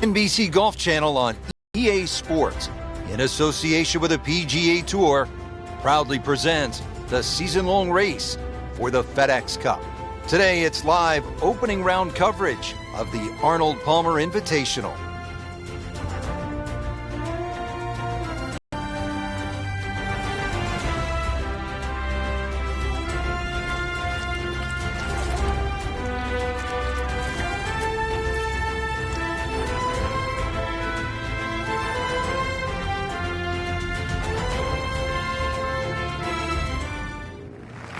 NBC Golf Channel on EA Sports, in association with the PGA Tour, proudly presents the season-long race for the FedEx Cup. Today, it's live opening round coverage of the Arnold Palmer Invitational.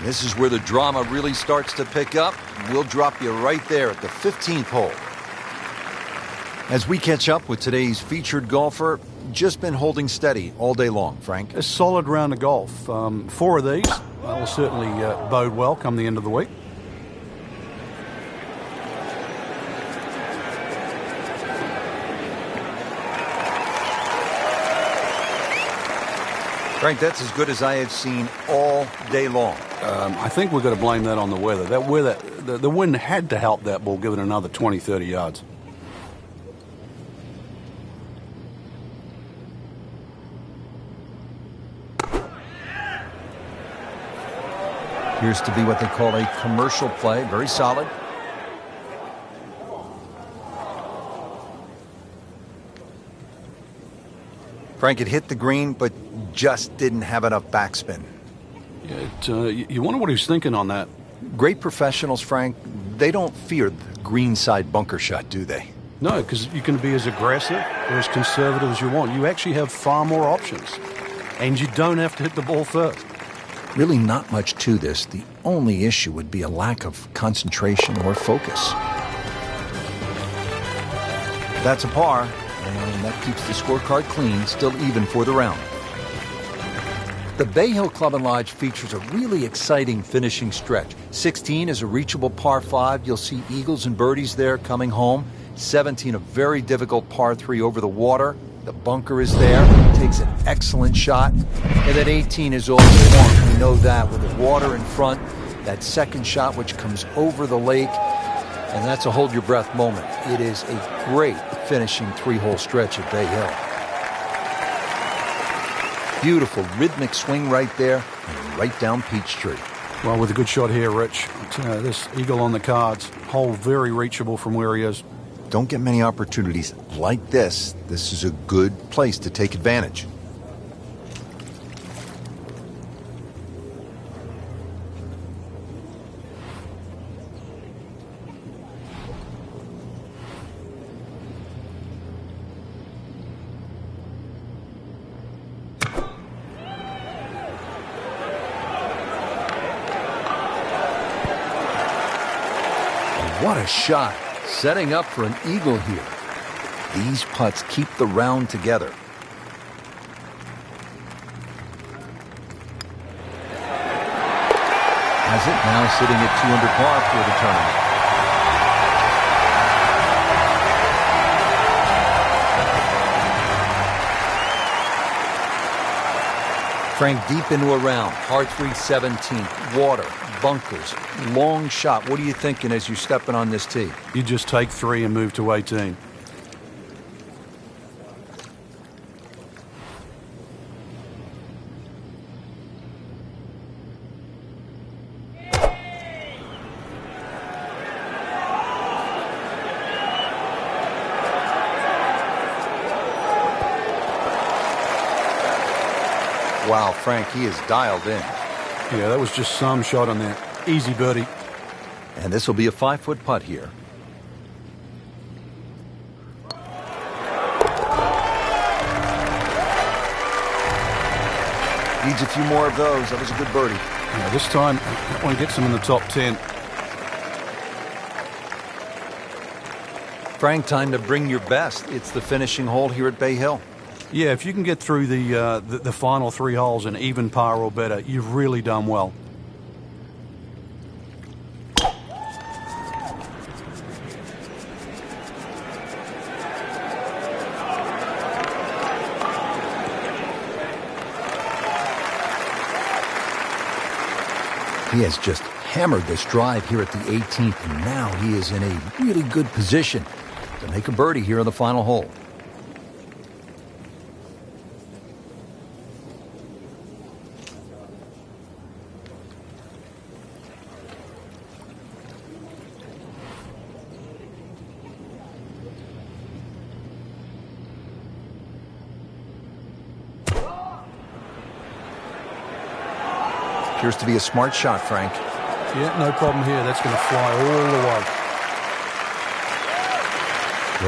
This is where the drama really starts to pick up. We'll drop you right there at the 15th hole. As we catch up with today's featured golfer, just been holding steady all day long, Frank. A solid round of golf. 4 of these will certainly bode well come the end of the week. Frank, that's as good as I have seen all day long. I think we've got to blame that on the weather. The wind had to help that ball give it another 20, 30 yards. Appears to be what they call a commercial play. Very solid. Frank, it hit the green, but just didn't have enough backspin. Yeah, you wonder what he was thinking on that. Great professionals, Frank, they don't fear the green side bunker shot, do they? No, because you can be as aggressive or as conservative as you want. You actually have far more options, and you don't have to hit the ball first. Really not much to this. The only issue would be a lack of concentration or focus. That's a par, and that keeps the scorecard clean, still even for the round. The Bay Hill Club and Lodge features a really exciting finishing stretch. 16 is a reachable par 5. You'll see eagles and birdies there coming home. 17, a very difficult par 3 over the water. The bunker is there. Takes an excellent shot. And then 18 is all you want. We know that with the water in front. That second shot which comes over the lake. And that's a hold your breath moment. It is a great finishing 3-hole stretch at Bay Hill. Beautiful rhythmic swing right there and right down Peachtree. Well, with a good shot here, Rich. This eagle on the cards. Hole very reachable from where he is. Don't get many opportunities like this. This is a good place to take advantage. What a shot. Setting up for an eagle here. These putts keep the round together. Has it now sitting at 2 under par for the tournament. Frank, deep into a round, par 3 17th, water, bunkers, long shot. What are you thinking as you're stepping on this tee? You just take 3 and move to 18. Wow, Frank, he is dialed in. Yeah, that was just some shot on that. Easy birdie. And this will be a 5-foot putt here. Needs a few more of those. That was a good birdie. Yeah, this time, that one gets him in the top 10. Frank, time to bring your best. It's the finishing hole here at Bay Hill. Yeah, if you can get through the final 3 holes in even par or better, you've really done well. He has just hammered this drive here at the 18th, and now he is in a really good position. to make a birdie here on the final hole. Appears to be a smart shot, Frank. Yeah, no problem here. That's going to fly all the way.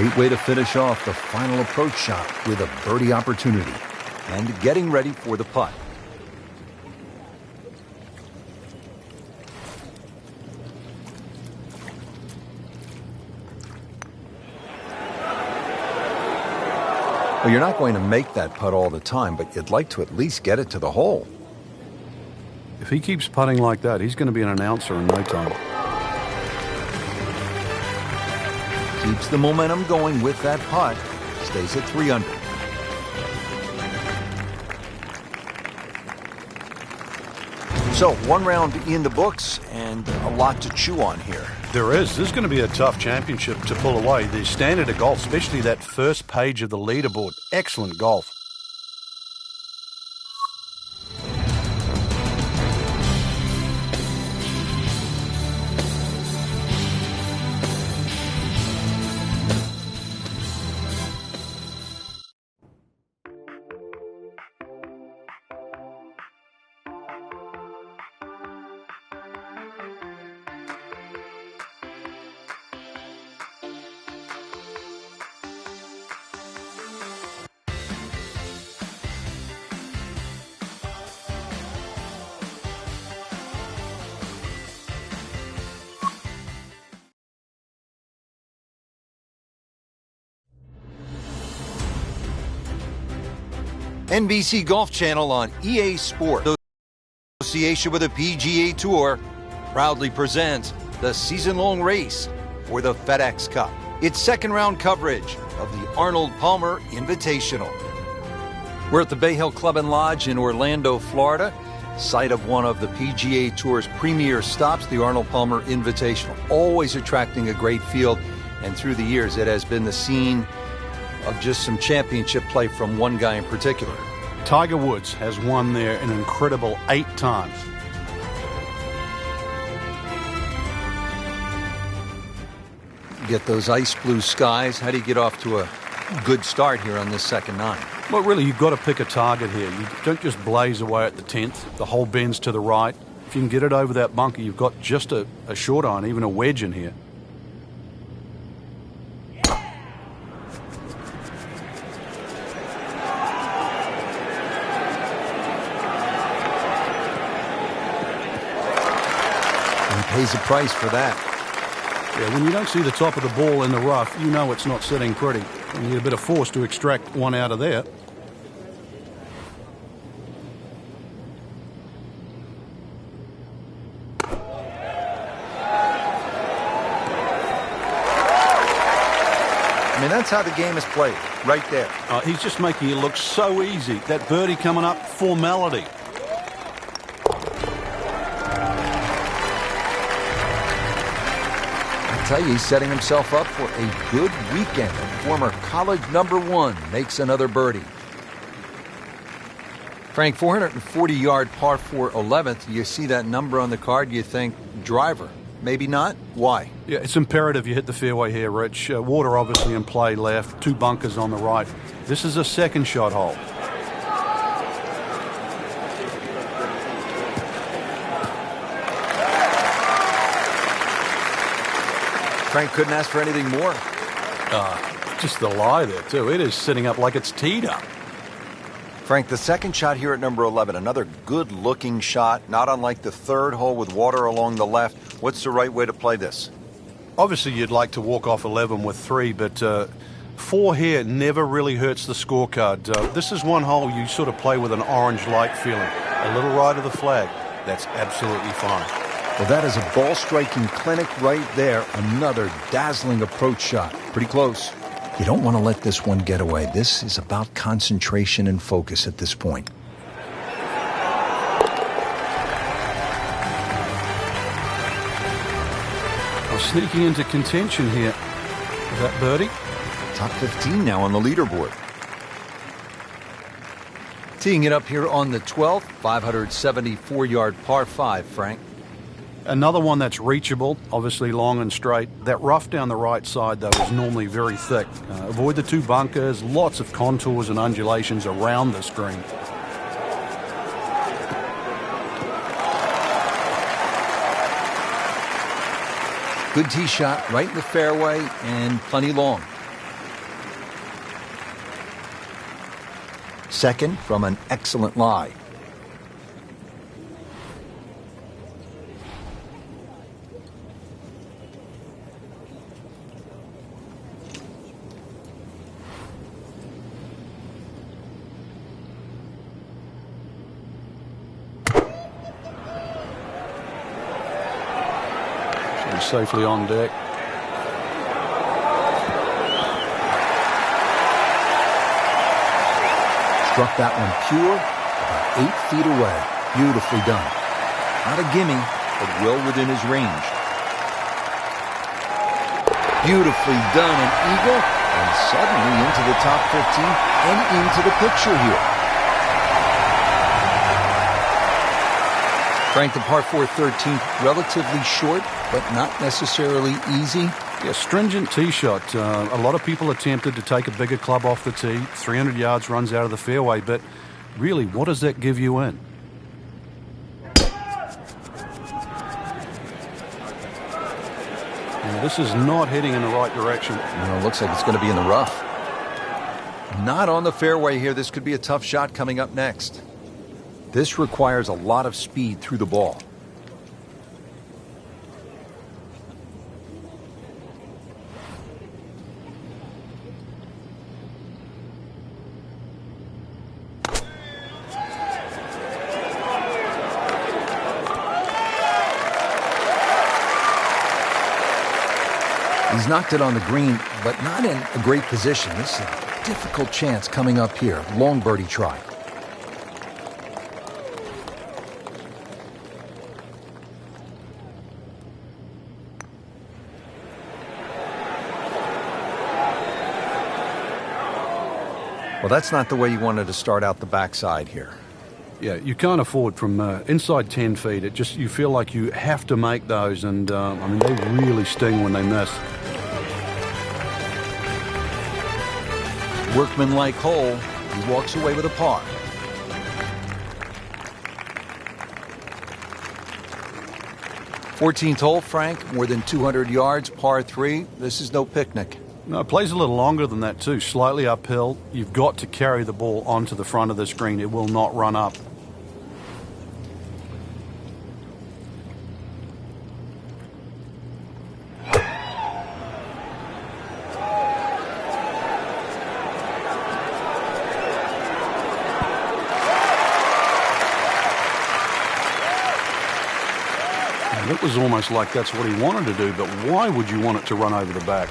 Great way to finish off the final approach shot with a birdie opportunity. And getting ready for the putt. Well, you're not going to make that putt all the time, but you'd like to at least get it to the hole. If he keeps putting like that, he's going to be an announcer in no time. Keeps the momentum going with that putt. Stays at 3 under. So, one round in the books and a lot to chew on here. There is. This is going to be a tough championship to pull away. The standard of golf, especially that first page of the leaderboard. Excellent golf. NBC Golf Channel on EA Sports, in association with the PGA Tour, proudly presents the season-long race for the FedEx Cup. It's second-round coverage of the Arnold Palmer Invitational. We're at the Bay Hill Club and Lodge in Orlando, Florida, site of one of the PGA Tour's premier stops, the Arnold Palmer Invitational. Always attracting a great field, and through the years, it has been the scene of just some championship play from one guy in particular. Tiger Woods has won there an incredible 8 times. Get those ice blue skies. How do you get off to a good start here on this second 9? Well, really, you've got to pick a target here. You don't just blaze away at the 10th. The hole bends to the right. If you can get it over that bunker, you've got just a short iron, even a wedge in here. Pays a price for that. Yeah, when you don't see the top of the ball in the rough, you know it's not sitting pretty. You need a bit of force to extract one out of there. I mean, that's how the game is played, right there. He's just making it look so easy. That birdie coming up, formality. He's setting himself up for a good weekend. Former college #1 makes another birdie. Frank, 440-yard par 4 11th. You see that number on the card, you think driver. Maybe not. Why? Yeah, it's imperative you hit the fairway here, Rich. Water obviously in play left, 2 bunkers on the right. This is a second shot hole. Frank couldn't ask for anything more. Just the lie there, too. It is sitting up like it's teed up. Frank, the second shot here at number 11, another good-looking shot, not unlike the third hole with water along the left. What's the right way to play this? Obviously, you'd like to walk off 11 with 3, but 4 here never really hurts the scorecard. This is one hole you sort of play with an orange light feeling. A little right of the flag. That's absolutely fine. Well, that is a ball-striking clinic right there. Another dazzling approach shot. Pretty close. You don't want to let this one get away. This is about concentration and focus at this point. Sneaking into contention here. Is that birdie? Top 15 now on the leaderboard. Teeing it up here on the 12th, 574-yard par 5, Frank. Another one that's reachable, obviously long and straight. That rough down the right side, though, is normally very thick. Avoid the two bunkers, lots of contours and undulations around this green. Good tee shot right in the fairway and plenty long. Second from an excellent lie. Safely on deck. Struck that one pure, about 8 feet away. Beautifully done. Not a gimme, but well within his range. Beautifully done, an eagle, and suddenly into the top 15 and into the picture here. Frank, the par 4 13th, relatively short, but not necessarily easy. Yeah, stringent tee shot. A lot of people are tempted to take a bigger club off the tee. 300 yards runs out of the fairway, but really, what does that give you in? Yeah, this is not heading in the right direction. It looks like it's going to be in the rough. Not on the fairway here. This could be a tough shot coming up next. This requires a lot of speed through the ball. He's knocked it on the green, but not in a great position. This is a difficult chance coming up here. Long birdie try. Well, that's not the way you wanted to start out the backside here. Yeah, you can't afford from inside 10 feet. You feel like you have to make those, and I mean, they really sting when they miss. Workmanlike hole. He walks away with a par. '14th hole, Frank. More than 200 yards, par 3. This is no picnic. No, it plays a little longer than that too. Slightly uphill. You've got to carry the ball onto the front of the screen. It will not run up. And it was almost like that's what he wanted to do, but why would you want it to run over the back?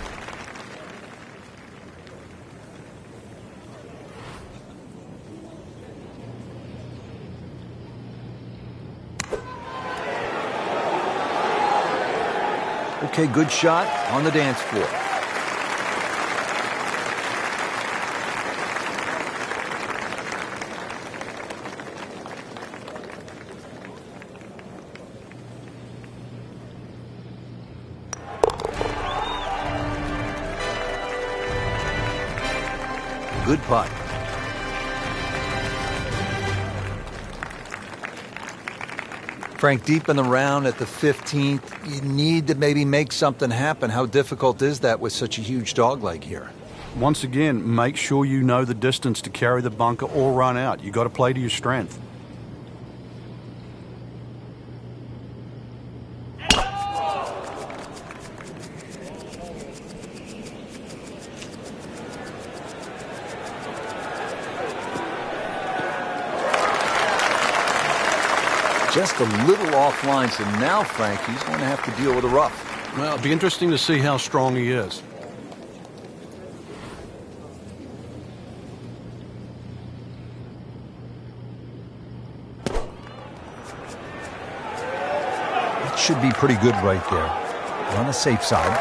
Okay, good shot on the dance floor. Good putt. Frank, deep in the round at the 15th, you need to maybe make something happen. How difficult is that with such a huge dog leg here? Once again, make sure you know the distance to carry the bunker or run out. You got to play to your strength. Just a little offline, so now, Frank, he's going to have to deal with a rough. Well, it'll be interesting to see how strong he is. It should be pretty good right there. On the safe side.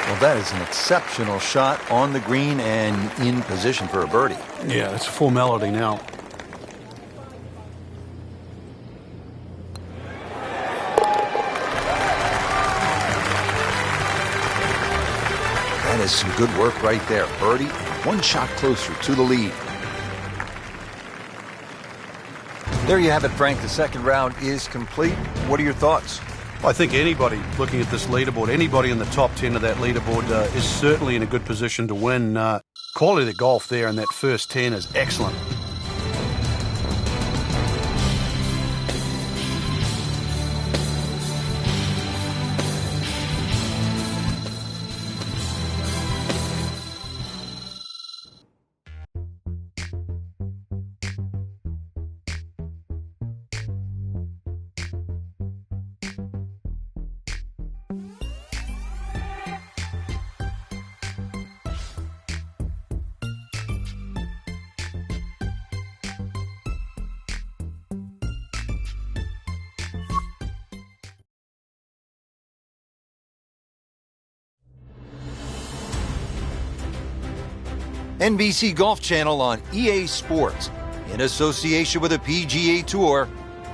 Well, that is an exceptional shot on the green and in position for a birdie. Yeah, it's a formality now. That is some good work right there. Birdie, one shot closer to the lead. There you have it, Frank. The second round is complete. What are your thoughts? I think anybody looking at this leaderboard, anybody in the top 10 of that leaderboard is certainly in a good position to win. Quality of the golf there in that first 10 is excellent. NBC Golf Channel on EA Sports, in association with the PGA Tour,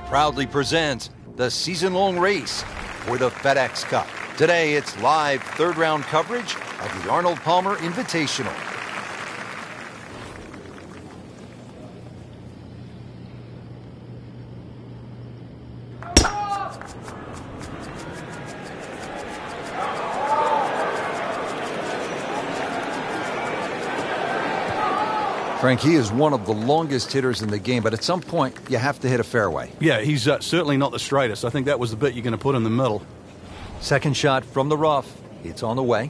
proudly presents the season-long race for the FedEx Cup. Today, it's live third-round coverage of the Arnold Palmer Invitational. Frank, he is one of the longest hitters in the game, but at some point, you have to hit a fairway. Yeah, he's certainly not the straightest. I think that was the bit you're going to put in the middle. Second shot from the rough. It's on the way.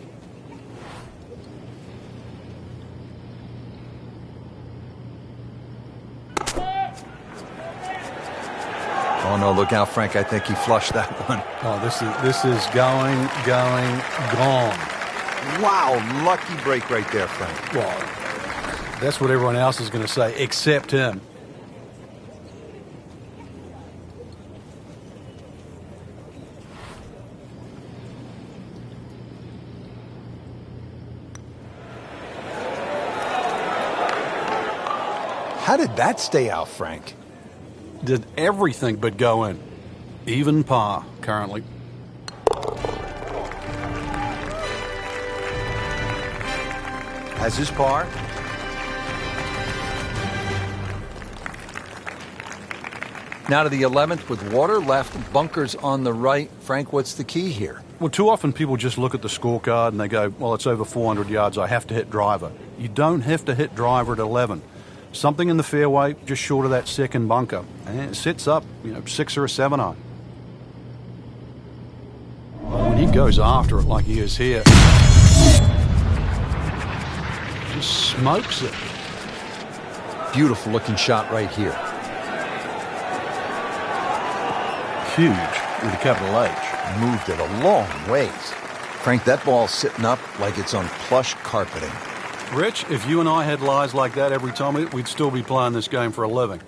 Oh, no, look out, Frank. I think he flushed that one. Oh, this is going, gone. Wow, lucky break right there, Frank. Well, that's what everyone else is going to say, except him. How did that stay out, Frank? Did everything but go in. Even par, currently. Has his par. Now to the 11th with water left, bunkers on the right. Frank, what's the key here? Well, too often people just look at the scorecard and they go, well, it's over 400 yards, I have to hit driver. You don't have to hit driver at 11. Something in the fairway just short of that second bunker. And it sits up, 6 or a 7-iron. When he goes after it like he is here, just smokes it. Beautiful looking shot right here. Huge with a capital H. Moved it a long ways. Frank, that ball's sitting up like it's on plush carpeting. Rich, if you and I had lies like that every time, we'd still be playing this game for a living.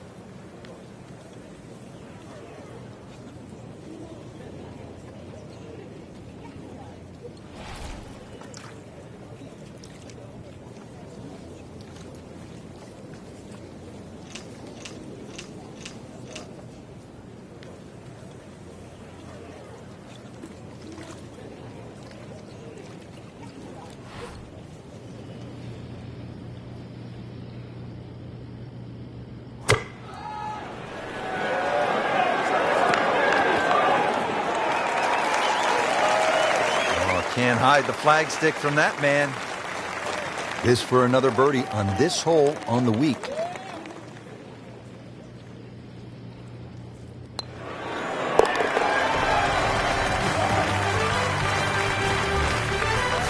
Can't hide the flagstick from that man. This for another birdie on this hole on the week.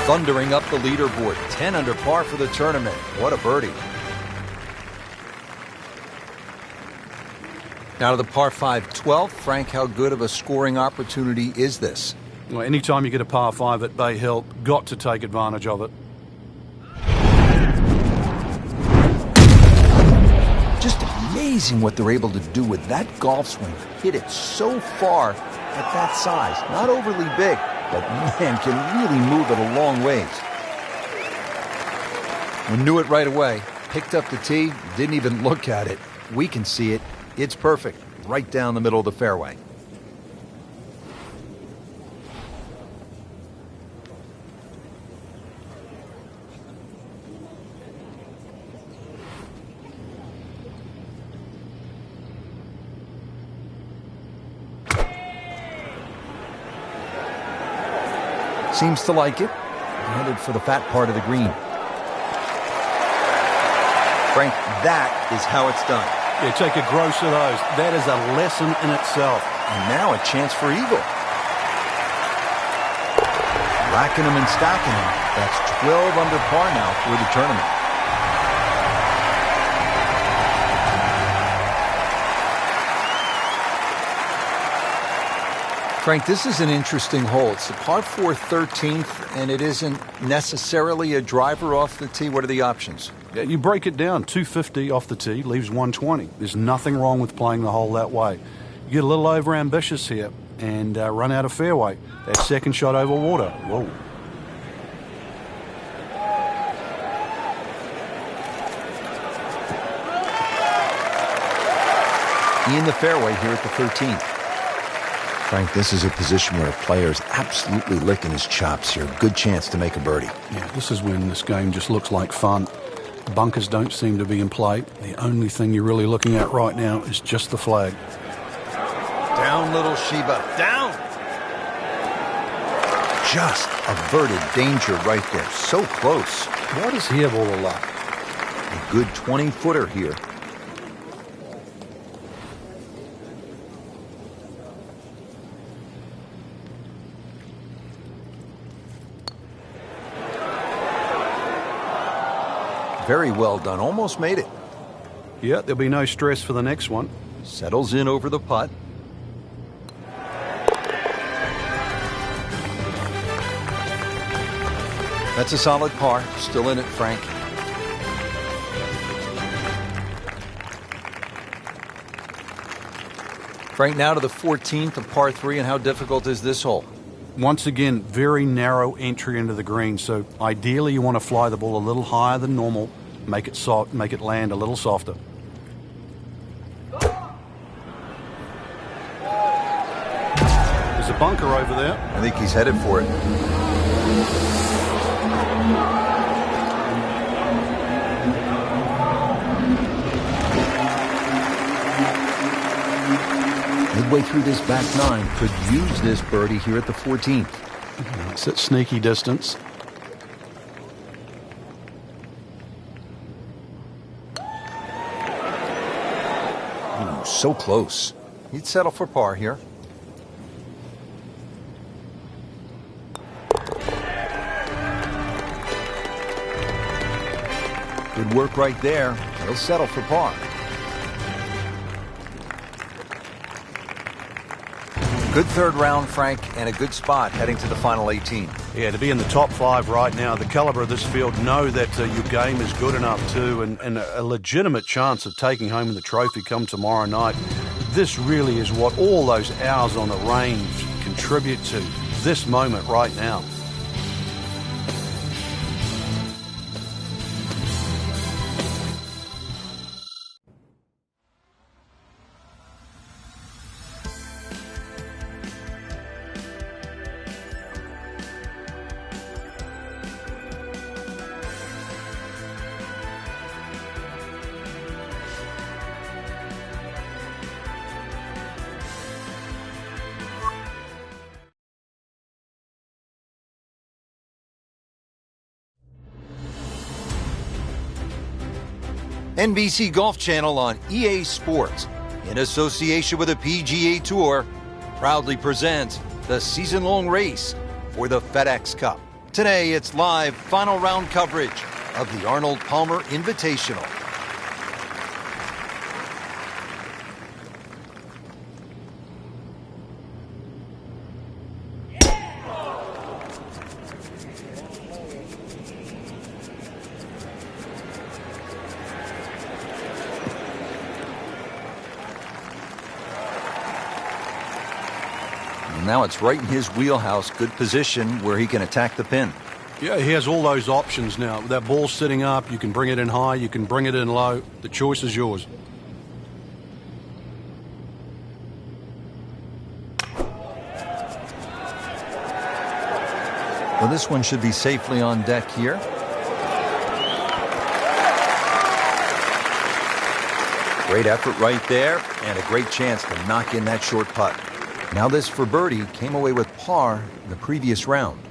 Thundering up the leaderboard, 10 under par for the tournament. What a birdie. Now to the par 5 12th. Frank, how good of a scoring opportunity is this? Well, anytime you get a par 5 at Bay Hill, got to take advantage of it. Just amazing what they're able to do with that golf swing. Hit it so far at that size. Not overly big, but man, can really move it a long ways. We knew it right away. Picked up the tee, didn't even look at it. We can see it. It's perfect, right down the middle of the fairway. Seems to like it. Headed for the fat part of the green. Frank, that is how it's done. Yeah, take a gross of those. That is a lesson in itself. And now a chance for eagle. Racking them and stacking them. That's 12 under par now for the tournament. Frank, this is an interesting hole. It's a par 4 13th, and it isn't necessarily a driver off the tee. What are the options? Yeah, you break it down. 250 off the tee leaves 120. There's nothing wrong with playing the hole that way. You get a little over ambitious here and run out of fairway. That second shot over water. Whoa. In the fairway here at the 13th. Frank, this is a position where a player is absolutely licking his chops here. Good chance to make a birdie. Yeah, this is when this game just looks like fun. Bunkers don't seem to be in play. The only thing you're really looking at right now is just the flag. Down, little Sheba. Down! Just averted danger right there. So close. Why does he have all the luck? A good 20-footer here. Very well done. Almost made it. Yeah, there'll be no stress for the next one. Settles in over the putt. That's a solid par. Still in it, Frank. Frank, now to the 14th of par 3, and how difficult is this hole? Once again, very narrow entry into the green, so ideally you want to fly the ball a little higher than normal, make it soft, make it land a little softer. There's a bunker over there. I think he's headed for it. Midway through this back nine, could use this birdie here at the 14th. It's at sneaky distance. Ooh, so close. He'd settle for par here. Good work right there. He'll settle for par. Good third round, Frank, and a good spot heading to the final 18. Yeah, to be in the top 5 right now, the caliber of this field, know that your game is good enough too, and a legitimate chance of taking home the trophy come tomorrow night. This really is what all those hours on the range contribute to, this moment right now. NBC Golf Channel on EA Sports, in association with the PGA Tour, proudly presents the season-long race for the FedEx Cup. Today, it's live final round coverage of the Arnold Palmer Invitational. Now it's right in his wheelhouse. Good position where he can attack the pin. Yeah, he has all those options now. That ball's sitting up. You can bring it in high. You can bring it in low. The choice is yours. Well, this one should be safely on deck here. Great effort right there, and a great chance to knock in that short putt. Now this for birdie came away with par in the previous round.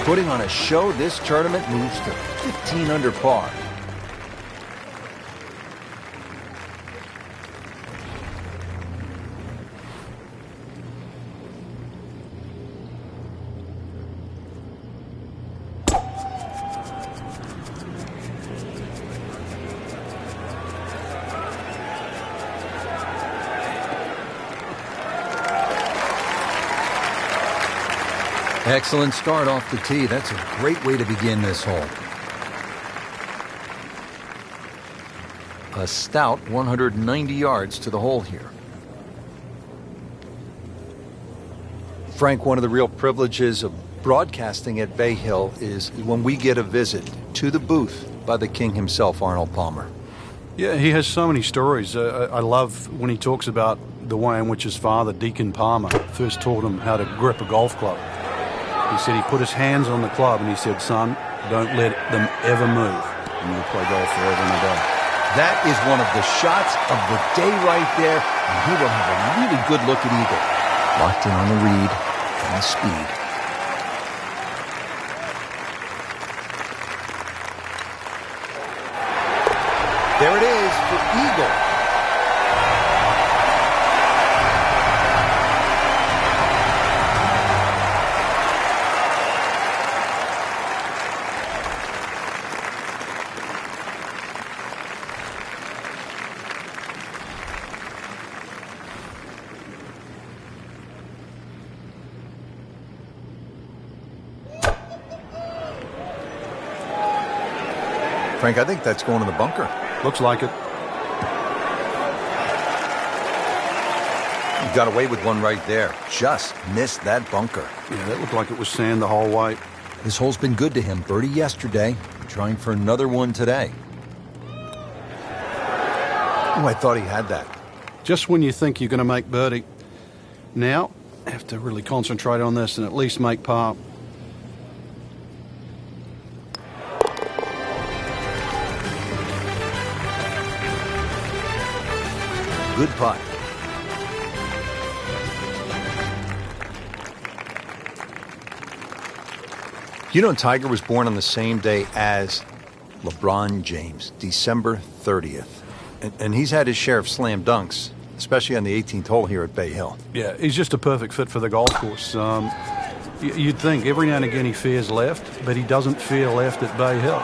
Putting on a show, this tournament moves to 15 under par. Excellent start off the tee. That's a great way to begin this hole. A stout 190 yards to the hole here. Frank, one of the real privileges of broadcasting at Bay Hill is when we get a visit to the booth by the king himself, Arnold Palmer. Yeah, he has so many stories. I love when he talks about the way in which his father, Deacon Palmer, first taught him how to grip a golf club. He said he put his hands on the club and he said, "Son, don't let them ever move, and you'll play golf forever and a day." That is one of the shots of the day right there, and he will have a really good look at eagle. Locked in on the read and the speed. There it is for eagle. Frank, I think that's going to the bunker. Looks like it. You got away with one right there. Just missed that bunker. Yeah, that looked like it was sand the whole way. This hole's been good to him. Birdie yesterday, trying for another one today. Oh, I thought he had that. Just when you think you're going to make birdie. Now, have to really concentrate on this and at least make par. Good putt. You know, Tiger was born on the same day as LeBron James, December 30th. And he's had his share of slam dunks, especially on the 18th hole here at Bay Hill. Yeah, he's just a perfect fit for the golf course. You'd think every now and again he fears left, but he doesn't fear left at Bay Hill.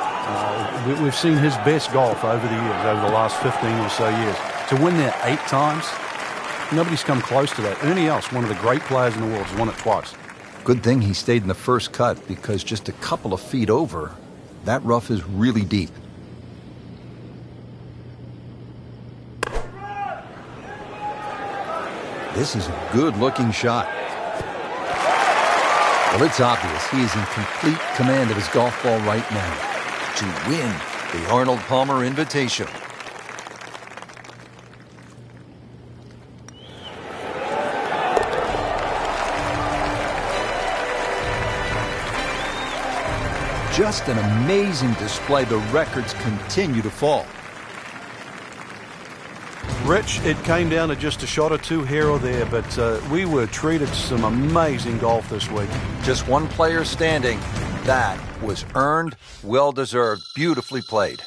We've seen his best golf over the years, over the last 15 or so years. To win there 8 times, nobody's come close to that. Ernie Els, one of the great players in the world, has won it twice. Good thing he stayed in the first cut, because just a couple of feet over, that rough is really deep. This is a good-looking shot. Well, it's obvious he is in complete command of his golf ball right now to win the Arnold Palmer Invitational. Just an amazing display. The records continue to fall. Rich, it came down to just a shot or two here or there, but we were treated to some amazing golf this week. Just one player standing. That was earned, well-deserved, beautifully played.